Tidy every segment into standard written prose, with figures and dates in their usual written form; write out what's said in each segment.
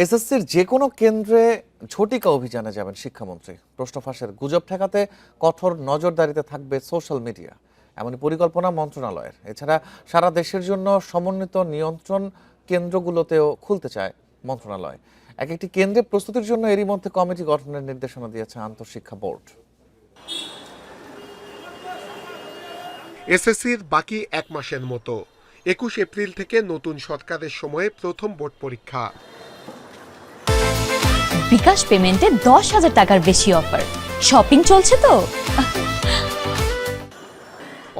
এসএসসির যে কোনো কেন্দ্রে ঝটিকা অভিযানে যাবেন শিক্ষামন্ত্রী। প্রশ্ন ফাঁসের গুজব ঠেকাতে কঠোর নজরদারিতে থাকবে সোশ্যাল মিডিয়া, এমনই পরিকল্পনা মন্ত্রণালয়ের। এছাড়া সারা দেশের জন্য সমন্বিত নিয়ন্ত্রণ কেন্দ্রগুলোতেও খুলতে চায় মন্ত্রণালয়। এক একটি কেন্দ্রে প্রস্তুতির জন্য এরই মধ্যে কমিটি গঠনের নির্দেশনা দিয়েছে আন্তঃশিক্ষা বোর্ড। এসএসসির বাকি এক মাসের মতো 21 এপ্রিল থেকে নতুন সরকারের সময়ে প্রথম বোর্ড পরীক্ষা। বিকাশ পেমেন্টে 10,000 টাকার বেশি অফার। শপিং চলছে তো।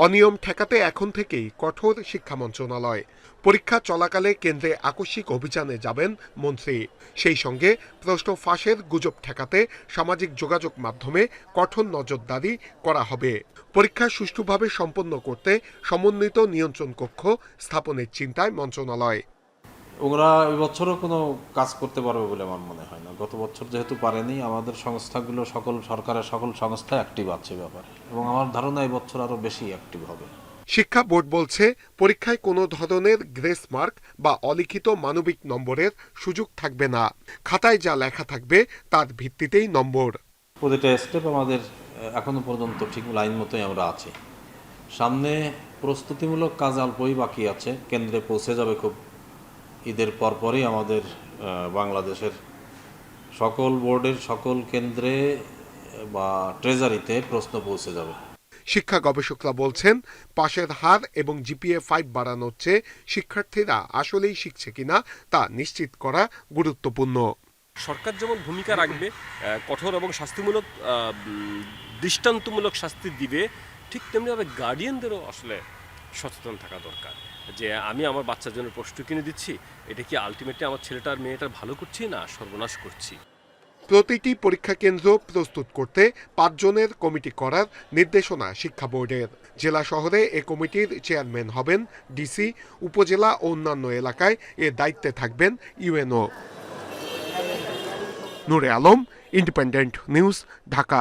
অনিয়ম ঠেকাতে এখন থেকেই কঠোর শিক্ষা মন্ত্রণালয়। পরীক্ষা চলাকালে কেন্দ্রে আকস্মিক অভিযানে যাবেন মন্ত্রী। সেই সঙ্গে প্রশ্ন ফাঁসের গুজব ঠেকাতে সামাজিক যোগাযোগ মাধ্যমে কঠোর নজরদারি করা হবে। পরীক্ষা সুষ্ঠুভাবে সম্পন্ন করতে সমন্বিত নিয়ন্ত্রণ কক্ষ স্থাপনের চিন্তায় মন্ত্রণালয়। ওরা এবছরও কোনো কাজ করতে পারবে বলে আমার মনে হয় না। গত বছর যেহেতু পারেনি, আমাদের সংস্থাগুলো সরকারের সকল সংস্থা অ্যাক্টিভ আছে ব্যাপারে, এবং আমার ধারণা এবছর আরো বেশি অ্যাক্টিভ হবে। শিক্ষা বোর্ড বলছে, পরীক্ষায় কোনো ধরনের গ্রেস মার্ক বা অলিখিত মানবিক নম্বরের সুযোগ থাকবে না। খাতায় যা লেখা থাকবে তার ভিত্তিতেই নম্বর। প্রতিটা স্টেপ আমাদের এখনো পর্যন্ত ঠিক লাইন মতোই আমরা আছি। সামনে প্রস্তুতিমূলক কাজ অল্পই বাকি আছে। কেন্দ্রে পৌঁছে যাবে খুব ঈদের পরপরই আমাদের বাংলাদেশের সকল বোর্ডের সকল কেন্দ্রে বা ট্রেজারিতে প্রশ্ন পৌঁছে যাবে। শিক্ষা গবেষকরা বলছেন, পাশের হার এবং জিপিএ 5 বাড়ানোর চেয়ে শিক্ষার্থীরা আসলেই শিখছে কিনা তা নিশ্চিত করা গুরুত্বপূর্ণ। সরকার যেমন ভূমিকা রাখবে, কঠোর এবং শাস্তিমূলক দৃষ্টান্তমূলক শাস্তি দিবে, ঠিক তেমনিভাবে গার্ডিয়ানদেরও আসলে সচেতন থাকা দরকার যে আমি আমার বাচ্চার জন্য প্রশ্ন কিনে দিচ্ছি, এটা কি আলটিমেটলি আমার ছেলেটার মেয়েটার ভালো করছি না সর্বনাশ করছি। প্রতিটি পরীক্ষা কেন্দ্র প্রস্তুত করতে 5 জনের কমিটি করার নির্দেশনা শিক্ষা বোর্ডের। জেলা শহরে এ কমিটির চেয়ারম্যান হবেন ডিসি। উপজেলা ও অন্যান্য এলাকায় এর দায়িত্বে থাকবেন ইউএনও। নূরে আলম, ইন্ডিপেন্ডেন্ট নিউজ, ঢাকা।